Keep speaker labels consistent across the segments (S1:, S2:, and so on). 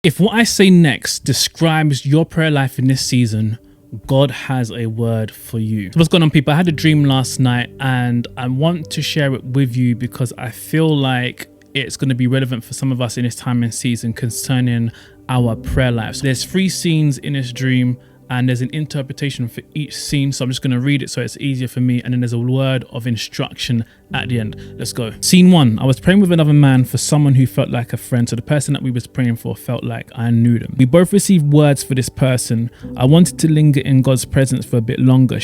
S1: If what I say next describes your prayer life in this season, God has a word for you. So what's going on, people? I had a dream last night and I want to share it with you because I feel like it's going to be relevant for some of us in this time and season concerning our prayer lives. There's 3 scenes in this dream and there's an interpretation for each scene. So I'm just going to read it so it's easier for me. And then there's a word of instruction at the end. Let's go. Scene 1. I was praying with another man for someone who felt like a friend. So the person that we was praying for felt like I knew them. We both received words for this person. I wanted to linger in God's presence for a bit longer,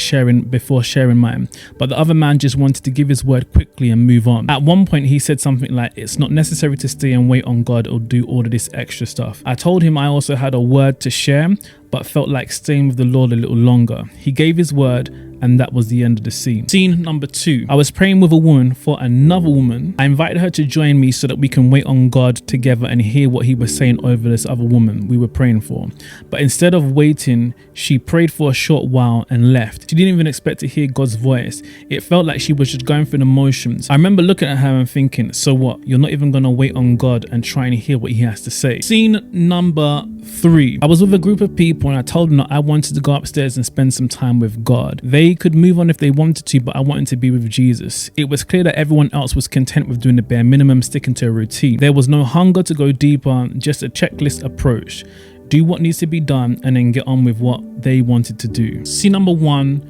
S1: before sharing mine. But the other man just wanted to give his word quickly and move on. At one point, he said something like, "It's not necessary to stay and wait on God or do all of this extra stuff." I told him I also had a word to share, but felt like staying with the Lord a little longer. He gave his word, and that was the end of the scene. Scene number 2. I was praying with a woman for another woman. I invited her to join me so that we can wait on God together and hear what he was saying over this other woman we were praying for. But instead of waiting, she prayed for a short while and left. She didn't even expect to hear God's voice. It felt like she was just going through the motions. I remember looking at her and thinking, so what? You're not even going to wait on God and try and hear what he has to say. Scene number 3. I was with a group of people and I told them that I wanted to go upstairs and spend some time with God. They could move on if they wanted to, but I wanted to be with Jesus. It was clear that everyone else was content with doing the bare minimum, sticking to a routine. There was no hunger to go deeper, just a checklist approach. Do what needs to be done and then get on with what they wanted to do. Scene number 1.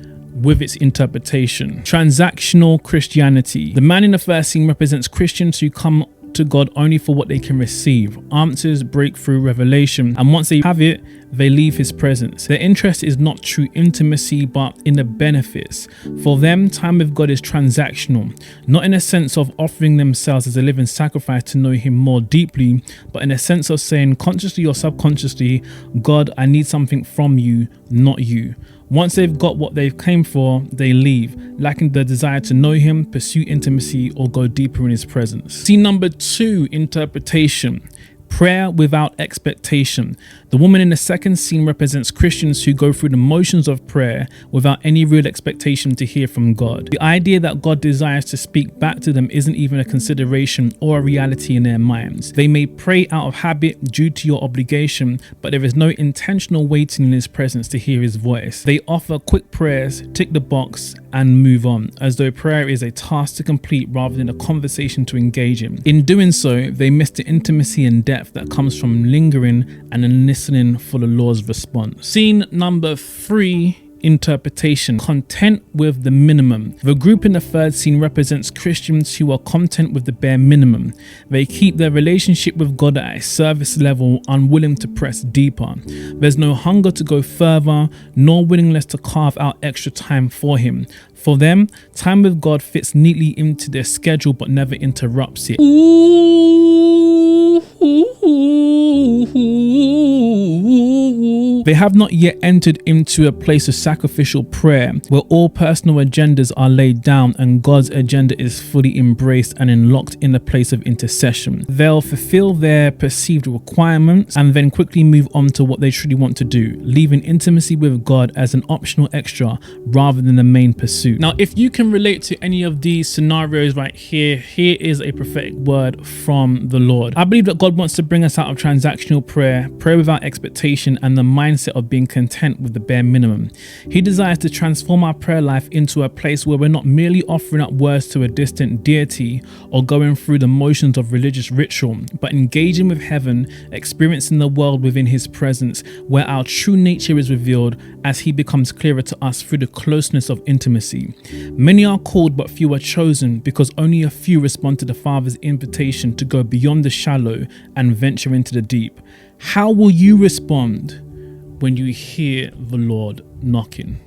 S1: With its interpretation. Transactional Christianity. The man in the first scene represents Christians who come to God only for what they can receive: answers, breakthrough, revelation, and once they have it, they leave his presence. Their interest is not true intimacy, but in the benefits. For them, time with God is transactional, not in a sense of offering themselves as a living sacrifice to know him more deeply, but in a sense of saying consciously or subconsciously, God, I need something from you, not you. Once they've got what they came for, they leave, lacking the desire to know him, pursue intimacy, or go deeper in his presence. Scene number 2, interpretation. Prayer without expectation. The woman in the second scene represents Christians who go through the motions of prayer without any real expectation to hear from God. The idea that God desires to speak back to them isn't even a consideration or a reality in their minds. They may pray out of habit, duty, or obligation, but there is no intentional waiting in his presence to hear his voice. They offer quick prayers, tick the box, and move on, as though prayer is a task to complete rather than a conversation to engage in. In doing so, they miss the intimacy and depth that comes from lingering and then listening for the Lord's response. Scene number 3, interpretation. Content with the minimum. The group in the third scene represents Christians who are content with the bare minimum. They keep their relationship with God at a service level, unwilling to press deeper. There's no hunger to go further, nor willingness to carve out extra time for him. For them, time with God fits neatly into their schedule but never interrupts it. They have not yet entered into a place of sacrificial prayer where all personal agendas are laid down and God's agenda is fully embraced and unlocked in a place of intercession. They'll fulfill their perceived requirements and then quickly move on to what they truly want to do, leaving intimacy with God as an optional extra rather than the main pursuit. Now, if you can relate to any of these scenarios right here, here is a prophetic word from the Lord. I believe that God wants to bring us out of transactional prayer, prayer without expectation, and the mindset of being content with the bare minimum. He desires to transform our prayer life into a place where we're not merely offering up words to a distant deity or going through the motions of religious ritual, but engaging with heaven, experiencing the world within his presence, where our true nature is revealed as he becomes clearer to us through the closeness of intimacy. Many are called, but few are chosen, because only a few respond to the Father's invitation to go beyond the shallow and venture into the deep. How will you respond when you hear the Lord knocking?